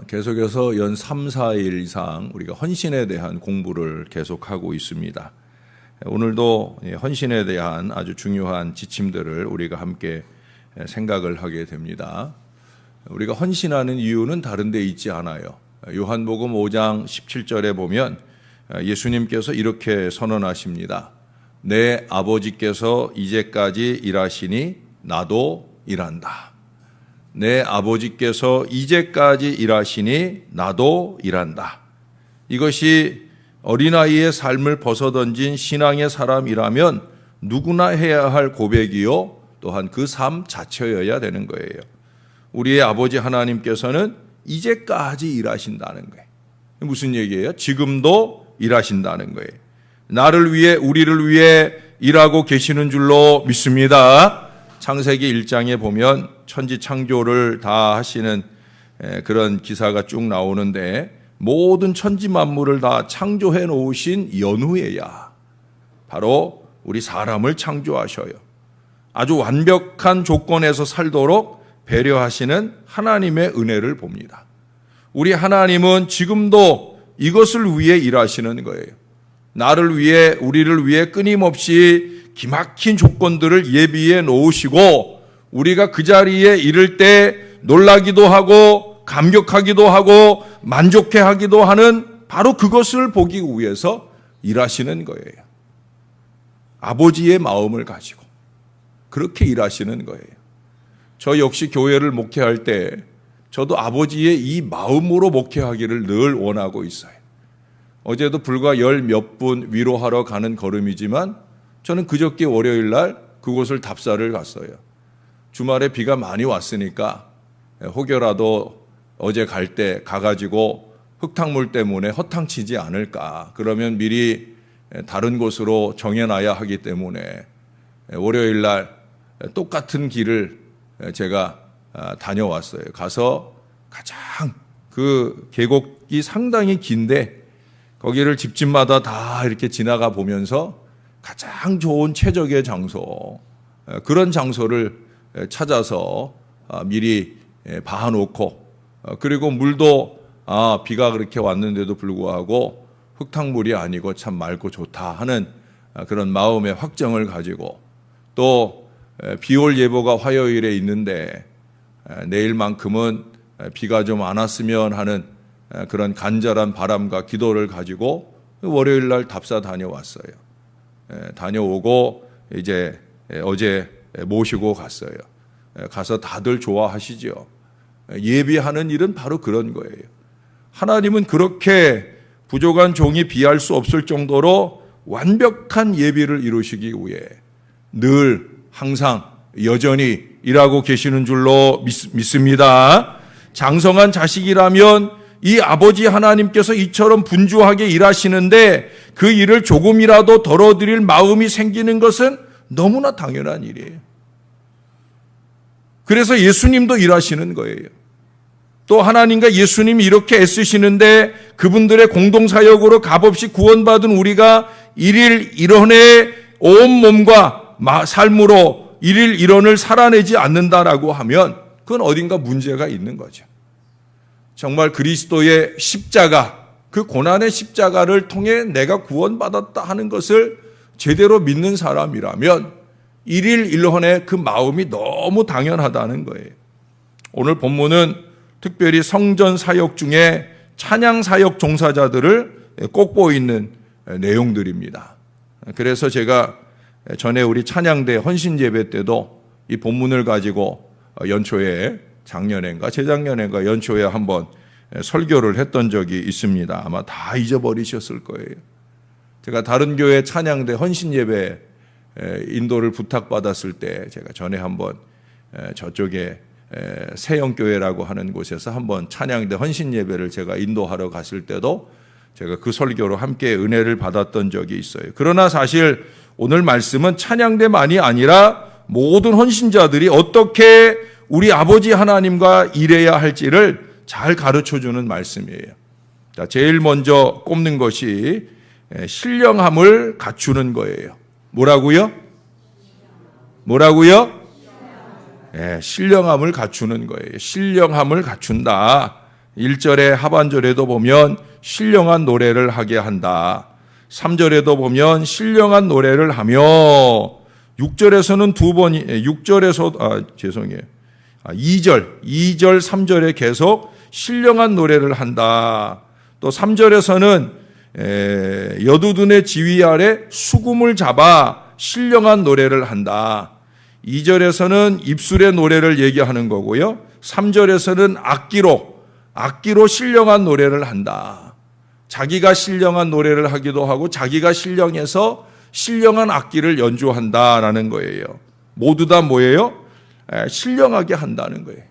계속해서 연 3, 4일 이상 우리가 헌신에 대한 공부를 계속하고 있습니다. 오늘도 헌신에 대한 아주 중요한 지침들을 우리가 함께 생각을 하게 됩니다. 우리가 헌신하는 이유는 다른 데 있지 않아요. 요한복음 5장 17절에 보면 예수님께서 이렇게 선언하십니다. 내 아버지께서 이제까지 일하시니 나도 일한다. 내 아버지께서 이제까지 일하시니 나도 일한다. 이것이 어린아이의 삶을 벗어던진 신앙의 사람이라면 누구나 해야 할 고백이요, 또한 그 삶 자체여야 되는 거예요. 우리의 아버지 하나님께서는 이제까지 일하신다는 거예요. 무슨 얘기예요? 지금도 일하신다는 거예요. 나를 위해, 우리를 위해 일하고 계시는 줄로 믿습니다. 창세기 1장에 보면 천지 창조를 다 하시는 그런 기사가 쭉 나오는데, 모든 천지 만물을 다 창조해 놓으신 연후에야 바로 우리 사람을 창조하셔요. 아주 완벽한 조건에서 살도록 배려하시는 하나님의 은혜를 봅니다. 우리 하나님은 지금도 이것을 위해 일하시는 거예요. 나를 위해, 우리를 위해 끊임없이 기막힌 조건들을 예비해 놓으시고, 우리가 그 자리에 이를 때 놀라기도 하고 감격하기도 하고 만족해하기도 하는 바로 그것을 보기 위해서 일하시는 거예요. 아버지의 마음을 가지고 그렇게 일하시는 거예요. 저 역시 교회를 목회할 때 저도 아버지의 이 마음으로 목회하기를 늘 원하고 있어요. 어제도 불과 열 몇 분 위로하러 가는 걸음이지만 저는 그저께 월요일 날 그곳을 답사를 갔어요. 주말에 비가 많이 왔으니까 혹여라도 어제 갈 때 가가지고 흙탕물 때문에 허탕치지 않을까, 그러면 미리 다른 곳으로 정해놔야 하기 때문에 월요일 날 똑같은 길을 제가 다녀왔어요. 가서 가장 그 계곡이 상당히 긴데 거기를 집집마다 다 이렇게 지나가 보면서 가장 좋은 최적의 장소, 그런 장소를 찾아서 미리 봐놓고, 그리고 물도 비가 그렇게 왔는데도 불구하고 흙탕물이 아니고 참 맑고 좋다 하는 그런 마음의 확정을 가지고, 또 비올 예보가 화요일에 있는데 내일만큼은 비가 좀 안 왔으면 하는 그런 간절한 바람과 기도를 가지고 월요일 날 답사 다녀왔어요. 다녀오고 이제 어제 모시고 갔어요. 가서 다들 좋아하시죠. 예비하는 일은 바로 그런 거예요. 하나님은 그렇게 부족한 종이 비할 수 없을 정도로 완벽한 예비를 이루시기 위해 늘 항상 여전히 일하고 계시는 줄로 믿습니다. 장성한 자식이라면 이 아버지 하나님께서 이처럼 분주하게 일하시는데 그 일을 조금이라도 덜어드릴 마음이 생기는 것은 너무나 당연한 일이에요. 그래서 예수님도 일하시는 거예요. 또 하나님과 예수님이 이렇게 애쓰시는데 그분들의 공동사역으로 값없이 구원받은 우리가 일일 일원의 온 몸과 삶으로 일일 일원을 살아내지 않는다라고 하면 그건 어딘가 문제가 있는 거죠. 정말 그리스도의 십자가, 그 고난의 십자가를 통해 내가 구원받았다 하는 것을 제대로 믿는 사람이라면 일일 일헌의 그 마음이 너무 당연하다는 거예요. 오늘 본문은 특별히 성전 사역 중에 찬양 사역 종사자들을 꼽고 있는 내용들입니다. 그래서 제가 전에 우리 찬양대 헌신 예배 때도 이 본문을 가지고 연초에 작년인가 재작년인가 연초에 한번 설교를 했던 적이 있습니다. 아마 다 잊어버리셨을 거예요. 제가 다른 교회 찬양대 헌신 예배 인도를 부탁받았을 때 제가 전에 한번 저쪽에 세영교회라고 하는 곳에서 한번 찬양대 헌신 예배를 제가 인도하러 갔을 때도 제가 그 설교로 함께 은혜를 받았던 적이 있어요. 그러나 사실 오늘 말씀은 찬양대만이 아니라 모든 헌신자들이 어떻게 우리 아버지 하나님과 일해야 할지를 잘 가르쳐주는 말씀이에요. 자, 제일 먼저 꼽는 것이 신령함을 갖추는 거예요. 뭐라고요? 신령함을 갖추는 거예요. 신령함을 갖춘다. 1절의 하반절에도 보면 신령한 노래를 하게 한다. 3절에도 보면 신령한 노래를 하며 6절에서는 2절, 3절에 계속 신령한 노래를 한다. 또 3절에서는 여두둔의 지휘 아래 수금을 잡아 신령한 노래를 한다. 2절에서는 입술의 노래를 얘기하는 거고요. 3절에서는 악기로 신령한 노래를 한다. 자기가 신령한 노래를 하기도 하고 자기가 신령해서 신령한 악기를 연주한다라는 거예요. 모두 다 뭐예요? 신령하게 한다는 거예요.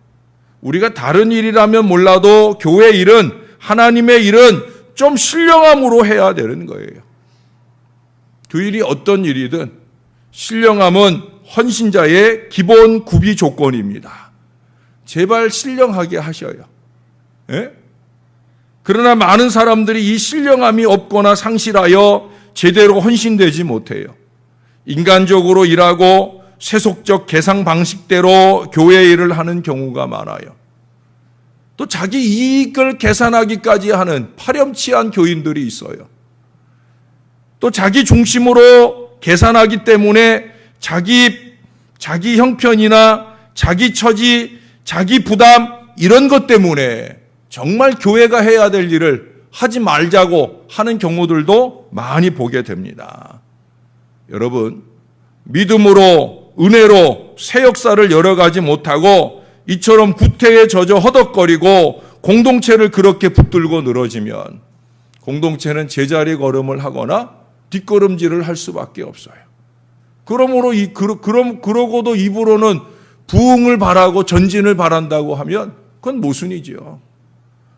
우리가 다른 일이라면 몰라도 교회 일은, 하나님의 일은 좀 신령함으로 해야 되는 거예요. 그 일이 어떤 일이든 신령함은 헌신자의 기본 구비 조건입니다. 제발 신령하게 하셔요. 예? 그러나 많은 사람들이 이 신령함이 없거나 상실하여 제대로 헌신되지 못해요. 인간적으로 일하고 세속적 계상 방식대로 교회 일을 하는 경우가 많아요. 또 자기 이익을 계산하기까지 하는 파렴치한 교인들이 있어요. 또 자기 중심으로 계산하기 때문에 자기 형편이나 자기 처지, 자기 부담 이런 것 때문에 정말 교회가 해야 될 일을 하지 말자고 하는 경우들도 많이 보게 됩니다. 여러분, 믿음으로 은혜로 새 역사를 열어가지 못하고 이처럼 구태에 젖어 허덕거리고 공동체를 그렇게 붙들고 늘어지면 공동체는 제자리 걸음을 하거나 뒷걸음질을 할 수밖에 없어요. 그러고도 입으로는 부흥을 바라고 전진을 바란다고 하면 그건 모순이지요.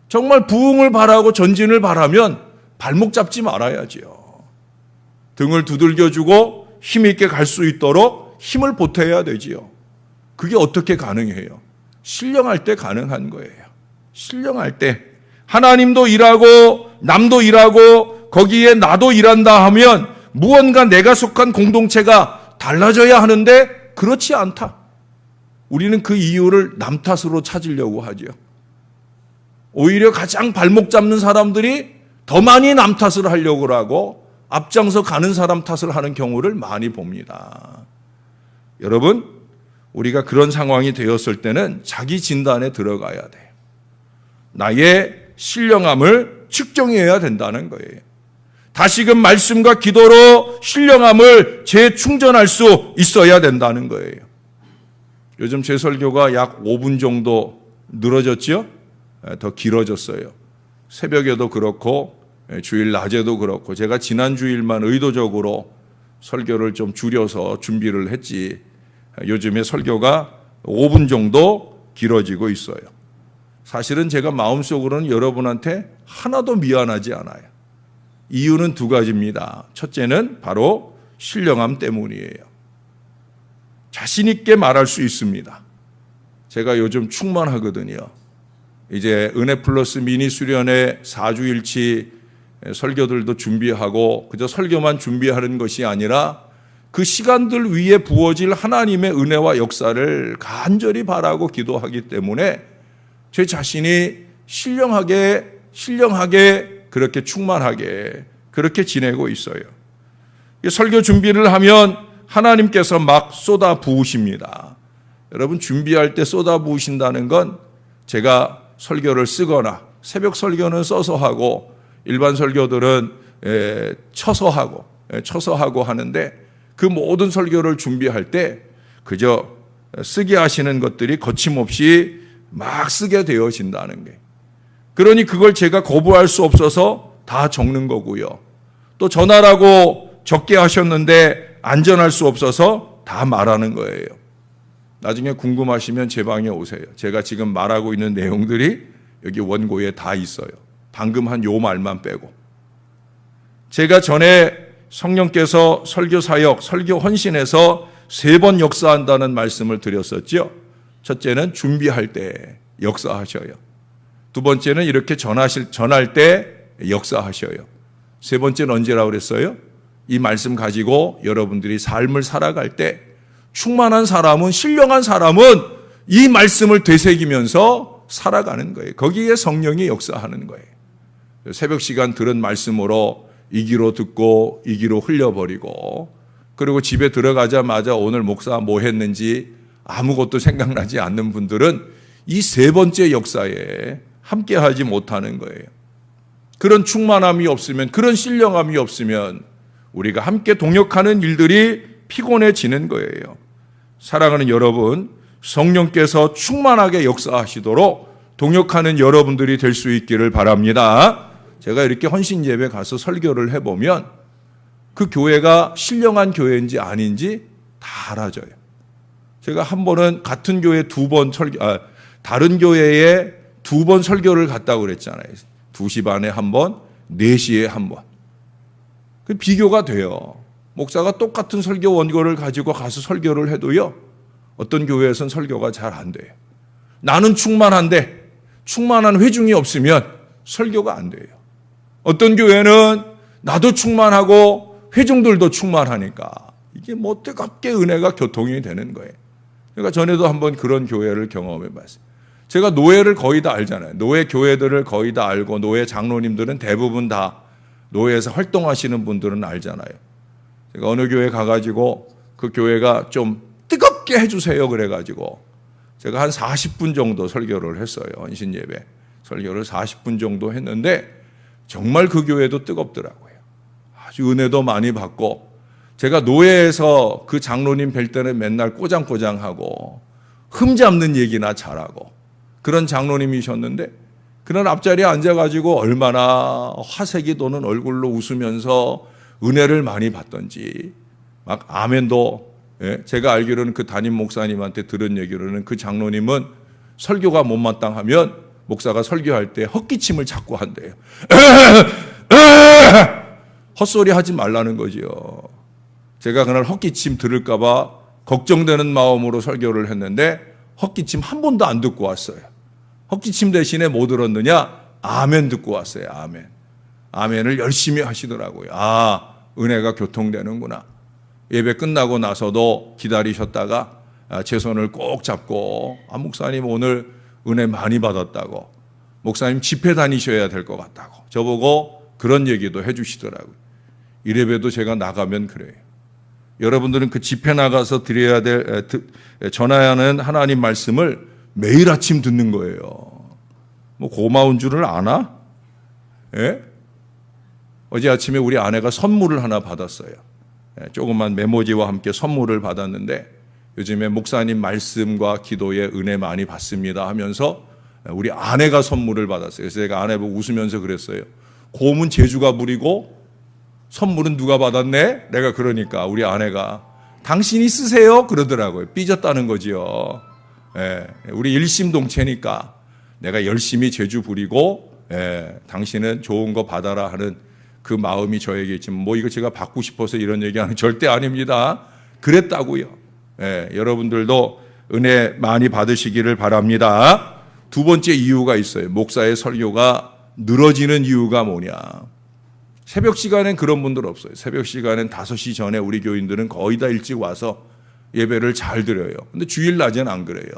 정말 부흥을 바라고 전진을 바라면 발목 잡지 말아야지요. 등을 두들겨주고 힘있게 갈 수 있도록 힘을 보태야 되지요. 그게 어떻게 가능해요? 신령할 때 가능한 거예요. 신령할 때 하나님도 일하고 남도 일하고 거기에 나도 일한다 하면 무언가 내가 속한 공동체가 달라져야 하는데 그렇지 않다. 우리는 그 이유를 남 탓으로 찾으려고 하죠. 오히려 가장 발목 잡는 사람들이 더 많이 남 탓을 하려고 하고 앞장서 가는 사람 탓을 하는 경우를 많이 봅니다. 여러분, 우리가 그런 상황이 되었을 때는 자기 진단에 들어가야 돼요. 나의 신령함을 측정해야 된다는 거예요. 다시금 말씀과 기도로 신령함을 재충전할 수 있어야 된다는 거예요. 요즘 제 설교가 약 5분 정도 늘어졌죠? 더 길어졌어요. 새벽에도 그렇고 주일 낮에도 그렇고 제가 지난 주일만 의도적으로 설교를 좀 줄여서 준비를 했지 요즘에 설교가 5분 정도 길어지고 있어요. 사실은 제가 마음속으로는 여러분한테 하나도 미안하지 않아요. 이유는 두 가지입니다. 첫째는 바로 신령함 때문이에요. 자신 있게 말할 수 있습니다. 제가 요즘 충만하거든요. 이제 은혜 플러스 미니 수련회 4주일치 설교들도 준비하고 그저 설교만 준비하는 것이 아니라 그 시간들 위에 부어질 하나님의 은혜와 역사를 간절히 바라고 기도하기 때문에 제 자신이 신령하게 그렇게 충만하게 그렇게 지내고 있어요. 설교 준비를 하면 하나님께서 막 쏟아 부으십니다. 여러분, 준비할 때 쏟아 부으신다는 건 제가 설교를 쓰거나 새벽 설교는 써서 하고 일반 설교들은 쳐서 하고 하는데 그 모든 설교를 준비할 때 그저 쓰게 하시는 것들이 거침없이 막 쓰게 되어진다는 게. 그러니 그걸 제가 거부할 수 없어서 다 적는 거고요. 또 전하라고 적게 하셨는데 안전할 수 없어서 다 말하는 거예요. 나중에 궁금하시면 제 방에 오세요. 제가 지금 말하고 있는 내용들이 여기 원고에 다 있어요. 방금 한 요 말만 빼고. 제가 전에 성령께서 설교 사역, 설교 헌신에서 3번 역사한다는 말씀을 드렸었죠. 첫째는 준비할 때 역사하셔요. 두 번째는 이렇게 전할 때 역사하셔요. 세 번째는 언제라고 그랬어요? 이 말씀 가지고 여러분들이 삶을 살아갈 때 충만한 사람은, 신령한 사람은 이 말씀을 되새기면서 살아가는 거예요. 거기에 성령이 역사하는 거예요. 새벽 시간 들은 말씀으로 이기로 듣고 이기로 흘려버리고, 그리고 집에 들어가자마자 오늘 목사 뭐 했는지 아무것도 생각나지 않는 분들은 이 세 번째 역사에 함께하지 못하는 거예요. 그런 충만함이 없으면, 그런 신령함이 없으면 우리가 함께 동역하는 일들이 피곤해지는 거예요. 사랑하는 여러분, 성령께서 충만하게 역사하시도록 동역하는 여러분들이 될 수 있기를 바랍니다. 제가 이렇게 헌신 예배 가서 설교를 해보면 그 교회가 신령한 교회인지 아닌지 다 알아져요. 제가 한 번은 같은 교회 다른 교회에 2번 설교를 갔다고 그랬잖아요. 2시 반에 한 번, 4시에 한 번. 그 비교가 돼요. 목사가 똑같은 설교 원고를 가지고 가서 설교를 해도요, 어떤 교회에서는 설교가 잘 안 돼요. 나는 충만한데 충만한 회중이 없으면 설교가 안 돼요. 어떤 교회는 나도 충만하고 회중들도 충만하니까 이게 뭐 뜨겁게 은혜가 교통이 되는 거예요. 그러니까 전에도 한번 그런 교회를 경험해 봤어요. 제가 노예를 거의 다 알잖아요. 노예 교회들을 거의 다 알고, 노예 장로님들은 대부분 다 노예에서 활동하시는 분들은 알잖아요. 제가 어느 교회 가가지고 그 교회가 좀 뜨겁게 해주세요 그래가지고 제가 한 40분 정도 설교를 했어요. 헌신 예배 설교를 40분 정도 했는데 정말 그 교회도 뜨겁더라고요. 아주 은혜도 많이 받고, 제가 노예에서 그 장로님 뵐 때는 맨날 꼬장꼬장하고 흠잡는 얘기나 잘하고 그런 장로님이셨는데, 그런 앞자리에 앉아가지고 얼마나 화색이 도는 얼굴로 웃으면서 은혜를 많이 받던지, 막 아멘도, 제가 알기로는 그 담임 목사님한테 들은 얘기로는 그 장로님은 설교가 못마땅하면 목사가 설교할 때 헛기침을 자꾸 한대요. 헛소리 하지 말라는 거지요. 제가 그날 헛기침 들을까 봐 걱정되는 마음으로 설교를 했는데 헛기침 한 번도 안 듣고 왔어요. 헛기침 대신에 뭐 들었느냐? 아멘 듣고 왔어요. 아멘. 아멘을 열심히 하시더라고요. 아, 은혜가 교통되는구나. 예배 끝나고 나서도 기다리셨다가 제 손을 꼭 잡고, 목사님 오늘 은혜 많이 받았다고, 목사님 집회 다니셔야 될 것 같다고 저보고 그런 얘기도 해주시더라고요. 이래봬도 제가 나가면 그래요. 여러분들은 그 집회 나가서 드려야 될, 전해야 하는 하나님 말씀을 매일 아침 듣는 거예요. 뭐 고마운 줄을 아나? 예? 어제 아침에 우리 아내가 선물을 하나 받았어요. 조그만 메모지와 함께 선물을 받았는데, 요즘에 목사님 말씀과 기도에 은혜 많이 받습니다 하면서 우리 아내가 선물을 받았어요. 그래서 제가 아내 보고 웃으면서 그랬어요. 고음은 제주가 부리고 선물은 누가 받았네? 내가 그러니까 우리 아내가 당신이 쓰세요 그러더라고요. 삐졌다는 거지요. 우리 일심동체니까 내가 열심히 제주 부리고, 당신은 좋은 거 받아라 하는 그 마음이 저에게 있지만, 뭐 이거 제가 받고 싶어서 이런 얘기하는 절대 아닙니다. 그랬다고요. 여러분들도 은혜 많이 받으시기를 바랍니다. 두 번째 이유가 있어요. 목사의 설교가 늘어지는 이유가 뭐냐? 새벽 시간엔 그런 분들 없어요. 새벽 시간엔 5시 전에 우리 교인들은 거의 다 일찍 와서 예배를 잘 드려요. 근데 주일낮엔 안 그래요.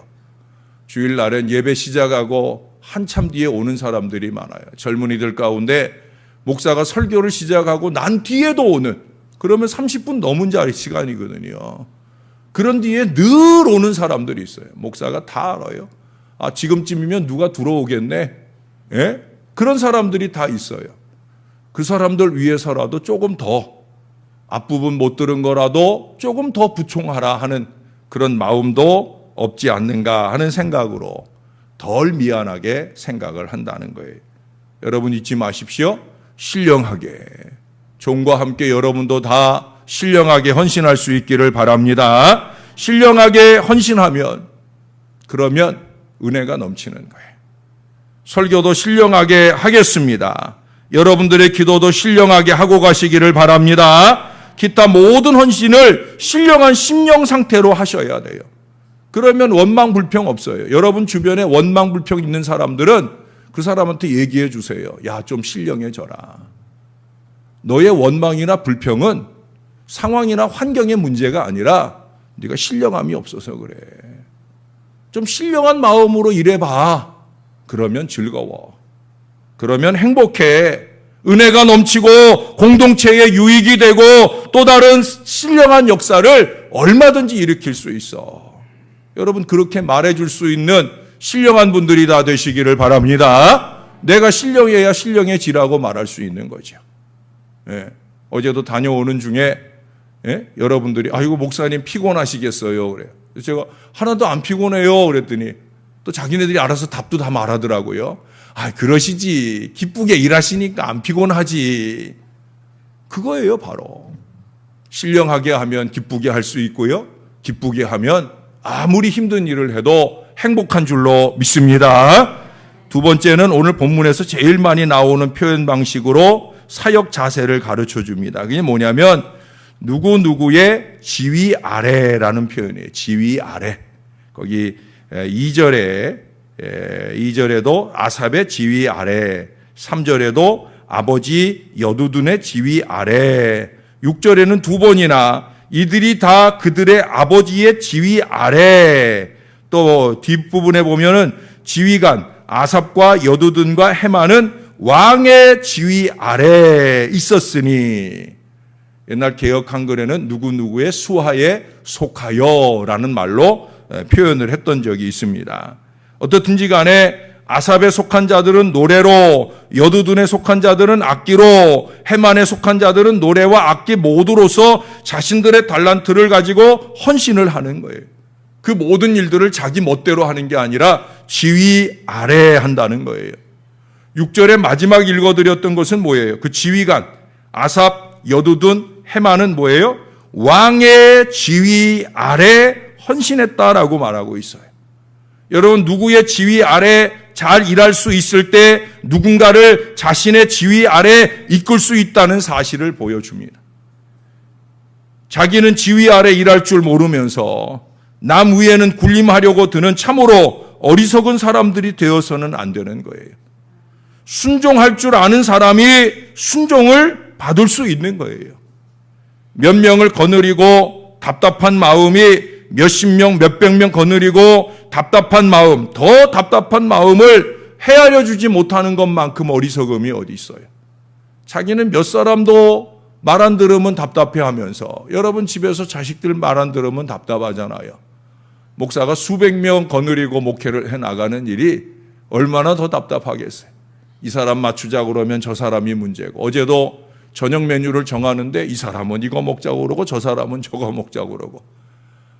주일날엔 예배 시작하고 한참 뒤에 오는 사람들이 많아요. 젊은이들 가운데 목사가 설교를 시작하고 난 뒤에도 오는, 그러면 30분 넘은 시간이거든요. 그런 뒤에 늘 오는 사람들이 있어요. 목사가 다 알아요. 지금쯤이면 누가 들어오겠네. 그런 사람들이 다 있어요. 그 사람들 위해서라도 조금 더, 앞부분 못 들은 거라도 조금 더 부총하라 하는 그런 마음도 없지 않는가 하는 생각으로 덜 미안하게 생각을 한다는 거예요. 여러분 잊지 마십시오. 신령하게, 종과 함께 여러분도 다 신령하게 헌신할 수 있기를 바랍니다. 신령하게 헌신하면, 그러면 은혜가 넘치는 거예요. 설교도 신령하게 하겠습니다. 여러분들의 기도도 신령하게 하고 가시기를 바랍니다. 기타 모든 헌신을 신령한 심령 상태로 하셔야 돼요. 그러면 원망 불평 없어요. 여러분 주변에 원망 불평 있는 사람들은 그 사람한테 얘기해 주세요. 야, 좀 신령해져라. 너의 원망이나 불평은 상황이나 환경의 문제가 아니라 네가 신령함이 없어서 그래. 좀 신령한 마음으로 일해봐. 그러면 즐거워. 그러면 행복해. 은혜가 넘치고 공동체에 유익이 되고 또 다른 신령한 역사를 얼마든지 일으킬 수 있어. 여러분, 그렇게 말해줄 수 있는 신령한 분들이 다 되시기를 바랍니다. 내가 신령해야 신령해지라고 말할 수 있는 거죠. 예. 어제도 다녀오는 중에 여러분들이 아이고 목사님 피곤하시겠어요. 그래요. 제가 하나도 안 피곤해요. 그랬더니 또 자기네들이 알아서 답도 다 말하더라고요. 아, 그러시지. 기쁘게 일하시니까 안 피곤하지. 그거예요, 바로. 신령하게 하면 기쁘게 할 수 있고요. 기쁘게 하면 아무리 힘든 일을 해도 행복한 줄로 믿습니다. 두 번째는 오늘 본문에서 제일 많이 나오는 표현 방식으로 사역 자세를 가르쳐 줍니다. 그게 뭐냐면 누구누구의 지위 아래라는 표현이에요. 지위 아래. 거기 2절에도 아삽의 지위 아래, 3절에도 아버지 여두둔의 지위 아래, 6절에는 두 번이나 이들이 다 그들의 아버지의 지위 아래, 또 뒷부분에 보면은 지휘관 아삽과 여두둔과 헤만은 왕의 지위 아래 있었으니, 옛날 개역 한글에는 누구누구의 수하에 속하여라는 말로 표현을 했던 적이 있습니다. 어떻든지 간에 아삽에 속한 자들은 노래로, 여두둔에 속한 자들은 악기로, 헤만에 속한 자들은 노래와 악기 모두로서 자신들의 달란트를 가지고 헌신을 하는 거예요. 그 모든 일들을 자기 멋대로 하는 게 아니라 지휘 아래 한다는 거예요. 6절에 마지막 읽어드렸던 것은 뭐예요? 그 지휘관 아삽, 여두둔, 헤만은 뭐예요? 왕의 지휘 아래 헌신했다라고 말하고 있어요. 여러분, 누구의 지휘 아래 잘 일할 수 있을 때 누군가를 자신의 지휘 아래 이끌 수 있다는 사실을 보여줍니다. 자기는 지휘 아래 일할 줄 모르면서 남 위에는 군림하려고 드는 참으로 어리석은 사람들이 되어서는 안 되는 거예요. 순종할 줄 아는 사람이 순종을 받을 수 있는 거예요. 몇 명을 거느리고 답답한 마음이 몇십 명, 몇백 명 거느리고 답답한 마음, 더 답답한 마음을 헤아려 주지 못하는 것만큼 어리석음이 어디 있어요. 자기는 몇 사람도 말 안 들으면 답답해하면서, 여러분 집에서 자식들 말 안 들으면 답답하잖아요. 목사가 수백 명 거느리고 목회를 해나가는 일이 얼마나 더 답답하겠어요. 이 사람 맞추자 그러면 저 사람이 문제고, 어제도 저녁 메뉴를 정하는데 이 사람은 이거 먹자고 그러고 저 사람은 저거 먹자고 그러고,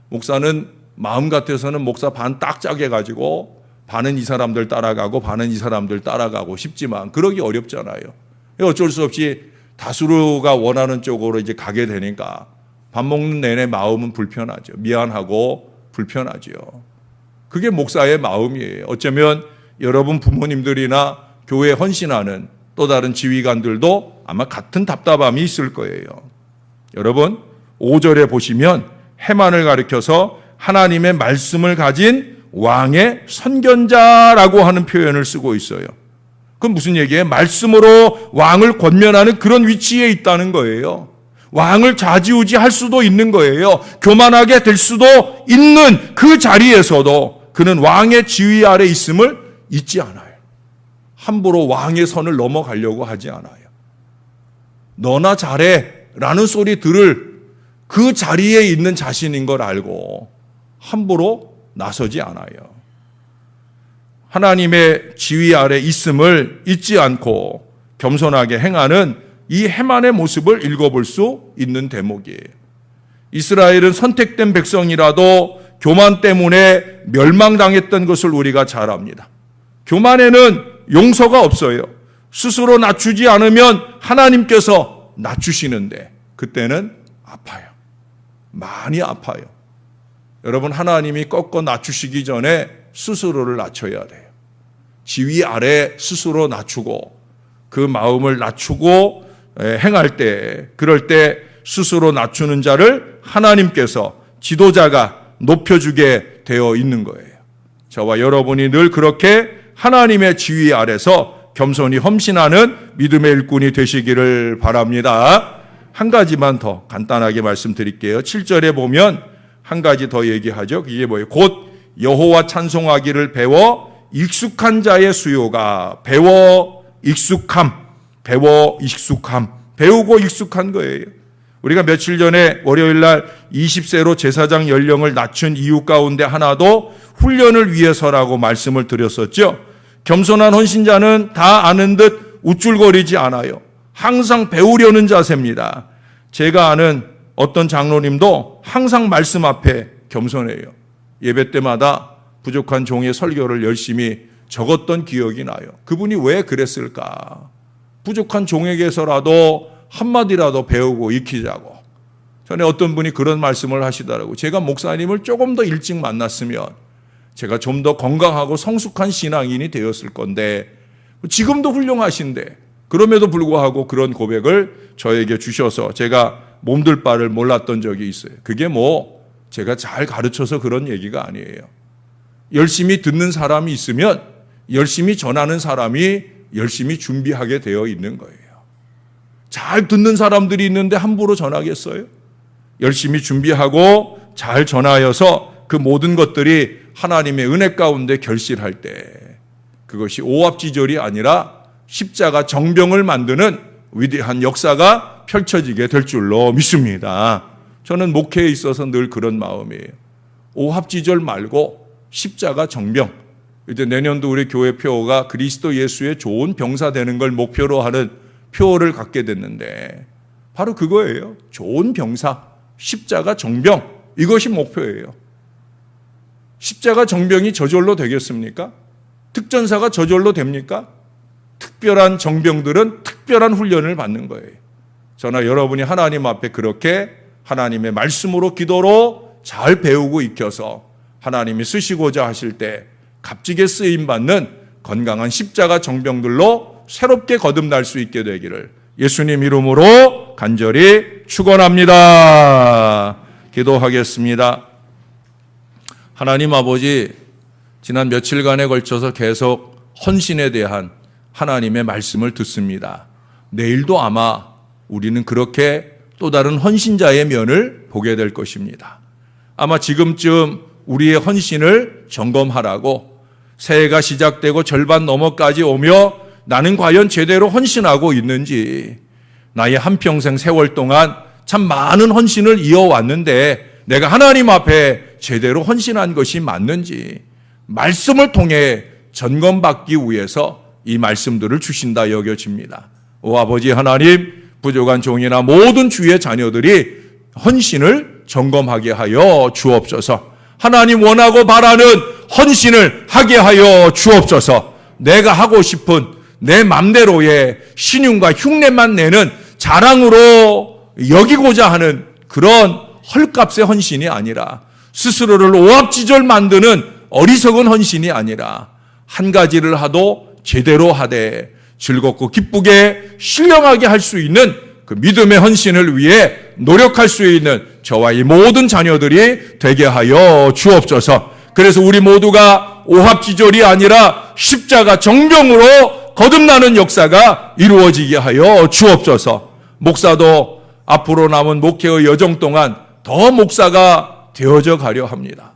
목사는 마음 같아서는 목사 반 딱 짜게 가지고 반은 이 사람들 따라가고 반은 이 사람들 따라가고 싶지만 그러기 어렵잖아요. 어쩔 수 없이 다수가 원하는 쪽으로 이제 가게 되니까 밥 먹는 내내 마음은 불편하죠. 미안하고 불편하죠. 그게 목사의 마음이에요. 어쩌면 여러분 부모님들이나 교회에 헌신하는 또 다른 지휘관들도 아마 같은 답답함이 있을 거예요. 여러분 5절에 보시면 헤만을 가리켜서 하나님의 말씀을 가진 왕의 선견자라고 하는 표현을 쓰고 있어요. 그건 무슨 얘기예요? 말씀으로 왕을 권면하는 그런 위치에 있다는 거예요. 왕을 좌지우지할 수도 있는 거예요. 교만하게 될 수도 있는 그 자리에서도 그는 왕의 지휘 아래 있음을 잊지 않아요. 함부로 왕의 선을 넘어가려고 하지 않아요. 너나 잘해 라는 소리 들을 그 자리에 있는 자신인 걸 알고 함부로 나서지 않아요. 하나님의 지휘 아래 있음을 잊지 않고 겸손하게 행하는 이 헤만의 모습을 읽어볼 수 있는 대목이에요. 이스라엘은 선택된 백성이라도 교만 때문에 멸망당했던 것을 우리가 잘 압니다. 교만에는 용서가 없어요. 스스로 낮추지 않으면 하나님께서 낮추시는데 그때는 아파요. 많이 아파요. 여러분, 하나님이 꺾어 낮추시기 전에 스스로를 낮춰야 돼요. 지휘 아래 스스로 낮추고 그 마음을 낮추고 행할 때, 그럴 때 스스로 낮추는 자를 하나님께서 지도자가 높여주게 되어 있는 거예요. 저와 여러분이 늘 그렇게 하나님의 지휘 아래서 겸손히 험신하는 믿음의 일꾼이 되시기를 바랍니다. 한 가지만 더 간단하게 말씀드릴게요. 7절에 보면 한 가지 더 얘기하죠. 이게 뭐예요? 곧 여호와 찬송하기를 배워 익숙한 자의 수요가 배워 익숙함, 배우고 익숙한 거예요. 우리가 며칠 전에 월요일 날 20세로 제사장 연령을 낮춘 이유 가운데 하나도 훈련을 위해서라고 말씀을 드렸었죠. 겸손한 헌신자는 다 아는 듯 우쭐거리지 않아요. 항상 배우려는 자세입니다. 제가 아는 어떤 장로님도 항상 말씀 앞에 겸손해요. 예배 때마다 부족한 종의 설교를 열심히 적었던 기억이 나요. 그분이 왜 그랬을까? 부족한 종에게서라도 한마디라도 배우고 익히자고. 전에 어떤 분이 그런 말씀을 하시더라고요. 제가 목사님을 조금 더 일찍 만났으면 제가 좀 더 건강하고 성숙한 신앙인이 되었을 건데 지금도 훌륭하신데 그럼에도 불구하고 그런 고백을 저에게 주셔서 제가 몸둘 바를 몰랐던 적이 있어요. 그게 뭐 제가 잘 가르쳐서 그런 얘기가 아니에요. 열심히 듣는 사람이 있으면 열심히 전하는 사람이 열심히 준비하게 되어 있는 거예요. 잘 듣는 사람들이 있는데 함부로 전하겠어요? 열심히 준비하고 잘 전하여서 그 모든 것들이 하나님의 은혜 가운데 결실할 때 그것이 오합지졸이 아니라 십자가 정병을 만드는 위대한 역사가 펼쳐지게 될 줄로 믿습니다. 저는 목회에 있어서 늘 그런 마음이에요. 오합지졸 말고 십자가 정병. 이제 내년도 우리 교회 표어가 그리스도 예수의 좋은 병사 되는 걸 목표로 하는 표어를 갖게 됐는데 바로 그거예요. 좋은 병사, 십자가 정병. 이것이 목표예요. 십자가 정병이 저절로 되겠습니까? 특전사가 저절로 됩니까? 특별한 정병들은 특별한 훈련을 받는 거예요. 저나 여러분이 하나님 앞에 그렇게 하나님의 말씀으로 기도로 잘 배우고 익혀서 하나님이 쓰시고자 하실 때 값지게 쓰임받는 건강한 십자가 정병들로 새롭게 거듭날 수 있게 되기를 예수님 이름으로 간절히 축원합니다. 기도하겠습니다. 하나님 아버지, 지난 며칠간에 걸쳐서 계속 헌신에 대한 하나님의 말씀을 듣습니다. 내일도 아마 우리는 그렇게 또 다른 헌신자의 면을 보게 될 것입니다. 아마 지금쯤 우리의 헌신을 점검하라고 새해가 시작되고 절반 넘어까지 오며 나는 과연 제대로 헌신하고 있는지, 나의 한평생 세월 동안 참 많은 헌신을 이어왔는데 내가 하나님 앞에 제대로 헌신한 것이 맞는지 말씀을 통해 점검받기 위해서 이 말씀들을 주신다 여겨집니다. 오 아버지 하나님, 부족한 종이나 모든 주의 자녀들이 헌신을 점검하게 하여 주옵소서. 하나님 원하고 바라는 헌신을 하게 하여 주옵소서. 내가 하고 싶은 내 맘대로의 신용과 흉내만 내는 자랑으로 여기고자 하는 그런 헐값의 헌신이 아니라, 스스로를 오합지졸 만드는 어리석은 헌신이 아니라 한 가지를 하도 제대로 하되 즐겁고 기쁘게 신령하게 할 수 있는 그 믿음의 헌신을 위해 노력할 수 있는 저와 이 모든 자녀들이 되게 하여 주옵소서. 그래서 우리 모두가 오합지졸이 아니라 십자가 정병으로 거듭나는 역사가 이루어지게 하여 주옵소서. 목사도 앞으로 남은 목회의 여정 동안 더 목사가 되어져 가려 합니다.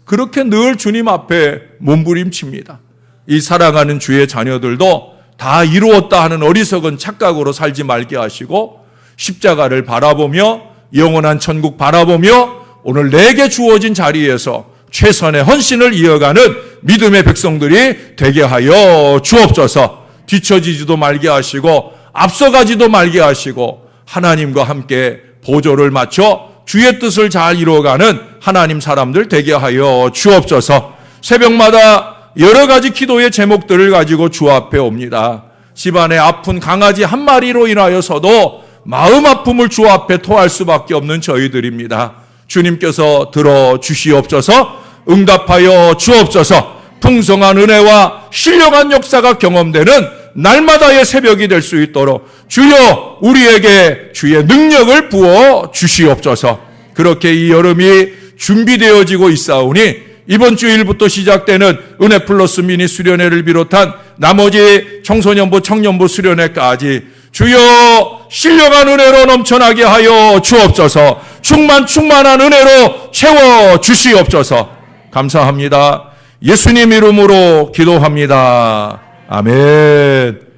그렇게 늘 주님 앞에 몸부림칩니다. 이 사랑하는 주의 자녀들도 다 이루었다 하는 어리석은 착각으로 살지 말게 하시고 십자가를 바라보며 영원한 천국 바라보며 오늘 내게 주어진 자리에서 최선의 헌신을 이어가는 믿음의 백성들이 되게 하여 주옵소서. 뒤처지지도 말게 하시고 앞서가지도 말게 하시고 하나님과 함께 보조를 맞춰 주의 뜻을 잘 이루어가는 하나님 사람들 되게 하여 주옵소서. 새벽마다 여러 가지 기도의 제목들을 가지고 주 앞에 옵니다. 집안에 아픈 강아지 한 마리로 인하여서도 마음 아픔을 주 앞에 토할 수밖에 없는 저희들입니다. 주님께서 들어주시옵소서. 응답하여 주옵소서. 풍성한 은혜와 신령한 역사가 경험되는 날마다의 새벽이 될 수 있도록 주여 우리에게 주의 능력을 부어 주시옵소서. 그렇게 이 여름이 준비되어지고 있사오니 이번 주일부터 시작되는 은혜 플러스 미니 수련회를 비롯한 나머지 청소년부 청년부 수련회까지 주여 신령한 은혜로 넘쳐나게 하여 주옵소서. 충만한 은혜로 채워 주시옵소서. 감사합니다. 예수님 이름으로 기도합니다. 아멘.